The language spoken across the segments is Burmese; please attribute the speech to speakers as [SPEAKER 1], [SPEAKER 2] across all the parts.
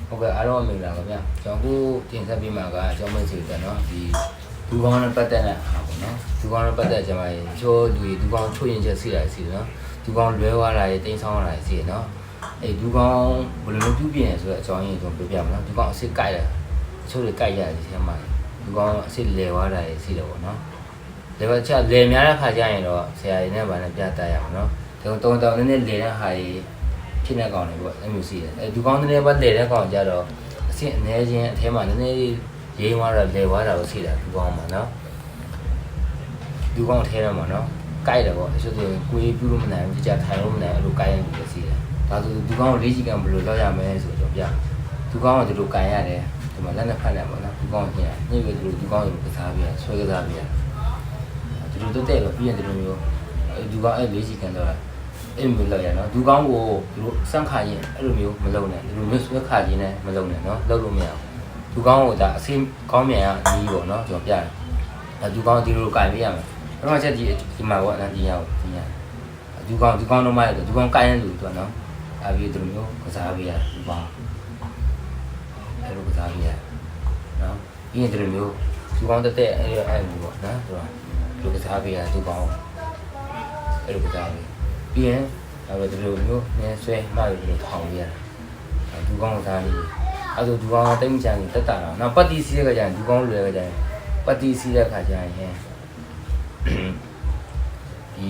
[SPEAKER 1] ဟုတ်ကဲ့အားလုံးအမြင်လာပါဗျာကျွန်တော်တင်ဆက်ပေးမှာကအကြောင်းမဲ့စီတယ်နော်ဒီဒူကောင်းနဲ့ပတ်သက်တဲ့ဟာပေါ့နော်ဒူကောင်းနဲ့ပတ်သက်ကြမှာချိုးလူဒူကောင်းချိုးရင်ချက်စီတာစီနော်ဒူကောင်းလွဲသွားတာတိန်းဆောင်လာစီနော်အဲ့ဒူကောင်းဘယ်လိုလုပ်ပြုပြင်လဲဆိုတော့အကြောင်းရင်းကျွန်တော်ပြောပြမှာနော်ဒူကောင်းအစ်စ်ကြိုက်တယ်ချိုးတွေကြိုက်ရတယ်ဒီထဲမှာဒူကောင်းအစ်စ်လဲသွားတာစီတယ်ပေါ့နော်ဒါပေမဲ့ချက်လဲများတဲ့ခါကျရင်တော့ဆရာကြီးနဲ့ဗာနဲ့ပြတတ်ရမှာနော်တုံတုံနည်းနည်းလဲတဲ့ဟာကြီးဖြစ်နေကောင်တွေပေါ့အဲ့မျိုးစီတယ်အဲ့ဒူကောင်းနည်းနည်းပဲလဲတဲ့ကောင်ကြတော့အစ်စ်အနေချင်းအထဲမှာနည်းနည်းရေးသွားတာလဲသွားတာကိုစီတာဒူကောင်းမှာနော်ဒူကောင်းထဲထဲမှာနော်ကြိုက်တယ်ပေါ့အစ်စ်တွေကိုယ်ပြုလို့မနိုင်ဘူးကြာထိုင်လို့မနိုင်အဲ့လိုကြိုက်ရင်စီတယ်ဒါဆိုဒူကောင်းကိုလေးချီကံဘယ်လိုလောက်ရမလဲဆိုတော့ပြဒူကောင်းကဒီလိုကြိုင်ရတယ်ဒီမှာလက်နဲ့ဖတ်တယ်ပေါ့နော်ဒူကောင်းပြင်ညှိပြီးဒီလိုဒူကောင်းကိုကစားပြရဆွဲကစားပြရဒီလိုတက်တော့ပြီးရင်ဒီလိုမျိုးဒူကောင်းအဲ့လေးချီကံတော့အဲ့မျိုးလောက်ရနော်ဒူကောင်းကိုဒီလိုစမ်းခါရင်အဲ့လိုမျိုးမလုပ်နဲ့ဒီလိုမျိုးဆွဲခါရင်လည်းမလုပ်နဲ့နော်လုပ်လို့မရဘူးဒူကောင်းကိုဒါအစင်းကောင်းမြန်ရအနီးပေါ့နော်ကျွန်တော်ပြတယ်ဒါဒူကောင်းဒီလိုကြိုင်ပေးရမယ်ပထမချက်ဒီမှာပေါ့နော်ဒီရအောင်ဒီရဒူကောင်းတော့မှရဒူကောင်းကြိုင်ရလို့သူကနော်အပြီးဒီလိုမျိုးကစားပေးရဒူကောင်းအဲ့လိုကစားပေးရနော်ပြီးရင်ဒီလိုမျိုးဒူကောင်းတက်အဲ့လိုပေါ့နော်သူကဒီလိုကစားပေးရဒူကောင်းအဲ့လိုကစားပေးပြီးရင်အဲ့ဒီလိုမျိုးနည်းဆွဲမှပြီးတော့ထောင်ရတာဒူကောင်းစားနေအဲ့ဒါဒူကောင်းတိတ်မချမ်းတက်တာတော့နောက်ပတ်တီစီးတဲ့ခါကျရင်ဒူကောင်းလွယ်ခါကျရင်ပတ်တီစီးတဲ့ခါကျရင်ဒီ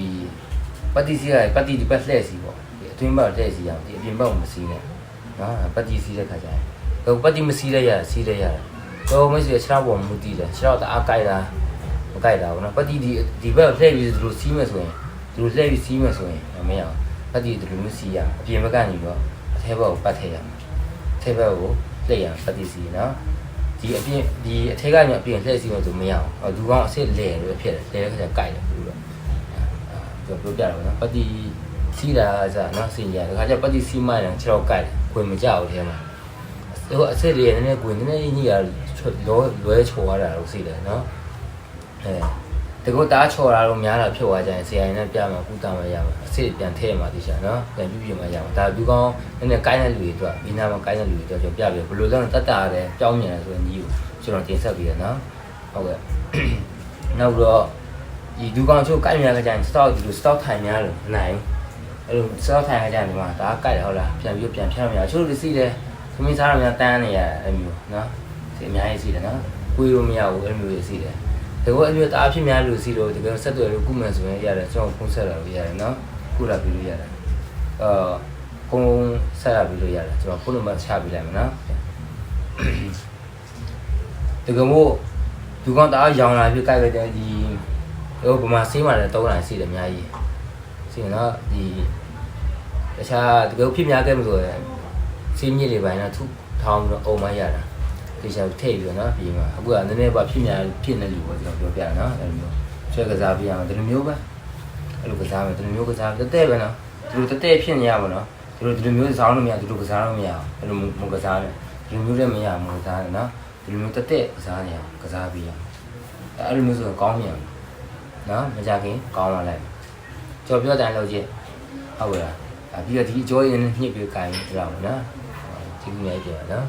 [SPEAKER 1] ပတ်တီစီးရပတ်တီဒီပတ်လှည့်စီပေါ့ဒီအတွင်းဘက်လှည့်စီရအောင်ဒီအပြင်ဘက်ကိုမစီးနဲ့နော်ပတ်တီစီးတဲ့ခါကျရင်ဟိုပတ်တီမစီးရရစီးရရတော့မရှိရခြေပေါ်မူတည်တယ်ခြေတော့တအားကြိုက်တာမကြိုက်တာဘောနော်ပတ်တီဒီဘက်လှည့်ပြီးဒီလိုစီးမယ်ဆိုရင်ဒီလိုလှည့်ပြီးစီးမယ်ဆိုရင်မရအောင်ပတ်တီဒီလိုမျိုးစီးရအပြင်ဘက်ကနေတော့အထဲဘက်ကိုပတ်ထည့်ရမယ်အထဲဘက်ကိုလှည့်ရပတ်တီစီးနော်ဒီအပြင်ဒီအထဲကနေအပြင်လှည့်စီးမယ်ဆိုမရအောင်ဒူကောင်းအစ်စ်လဲလို့ဖြစ်တယ်လဲခါကျကြိုက်တယ်ဘူးတော့ကျွန်တော်ပြောပြတော့နော်ပတ်တီစီးတာကနော်စီးရတခါကျပတ်တီစီးမှရင်ခြေတော့ကြိုက်တယ်ခွေမကြောက်ဘူးထဲမှာဟိုအစ်စ်တွေနည်းနည်းခွေနည်းနည်းကြီးရလွဲချော်ရတာလို့စီးတယ်နော်တကောတားချော်လာလို့များတာဖြစ်သွားကြရင်ဆရာရင်နဲ့ပြမှာကုသမှာရမှာအစ်စ်ပြန်ထည့်မှာတိကျနော်ပြန်ပြမှာရမှာဒါဒူကောင်းနည်းနည်းကိုင်းတဲ့လူတွေအတွက်ဒီနာမှာကိုင်းတဲ့လူတွေအတွက်ကျွန်တော်ပြပြဘယ်လိုလဲတတ်တာတယ်ကြောင်းမြင်တယ်ဆိုရင်ကြီးကိုကျွန်တော်တင်ဆက်ပြီးရနော်ဟုတ်ကဲ့နောက်တော့ဒီဒူကောင်းချိုးကိုင်းများကြရင် stock ဒီလို stock ထိုင်များလို့နိုင်အဲ့လို stock ထိုင်ကြရင်ဒီမှာဒါကိုက်တယ်ဟုတ်လားပြန်ပြီးပြန်ဖြတ်မရချိုးလို့စီးတယ်သမီးစားရများတန်းနေရအဲ့မျိုးနော်ဒီအများကြီးစီးတယ်နော်ကွေးလို့မရဘူးအဲ့မျိုးကြီးစီးတယ်ဒီကအမျိုးတအားဖြစ်များလို့စီလို့တကယ်ဆက်သွယ်လို့ကုမယ်ဆိုရင်ရတယ်ကျွန်တော်ဖုန်းဆက်လာလို့ရတယ်နော်ကုလာပြီးလို့ရတယ်ဖုန်းဆက်လာပြီးလို့ရတယ်ကျွန်တော်ဖုန်းနံပါတ်ချပေးလိုက်မယ်နော်တကယ်မို့ဒူကောင်းတအားရောင်လာပြီးကြိုက်တဲ့ဒီဟိုဗမာဆေးမှလည်းတုံးလာစီတယ်အများကြီးစီနော်ဒီတခြားတကယ်ဖြစ်များခဲ့မှာဆိုရင်ဆေးမြစ်တွေပိုင်းတော့ထုထောင်းပြီးတော့အုံမရတာဒီချက်ထည့်ပြီးတော့နော်ပြီးမှာအခုကနည်းနည်းပါဖြစ်များဖြစ်နေလို့ကျွန်တော်ပြောပြတာနော်အဲ့လိုမျိုးဆွဲကစားပြရအောင်ဒီလိုမျိုးပဲအဲ့လိုကစားမယ်ဒီလိုမျိုးကစားတက်တဲ့ပဲနော်ဒီလိုတက်တဲ့ဖြစ်နေရပါတော့ဒီလိုမျိုးစားလို့မရဒီလိုကစားလို့မရအောင်အဲ့လိုမကစားနဲ့ဒီလိုမျိုးလည်းမရမကစားနဲ့နော်ဒီလိုမျိုးတက်တဲ့ကစားနေအောင်ကစားပြရအောင်အဲ့လိုမျိုးဆိုကောင်းမြန်နော်မကြခင်ကောင်းလာလိုက်ကျွန်တော်ပြောတယ်လို့ကြည့်ဟုတ်ကဲ့ပြီးတော့ဒီအကျော်ရင်းညှစ်ပြီးကြိုင်းကြရအောင်နော်ဒီလိုမျိုးပြရနော်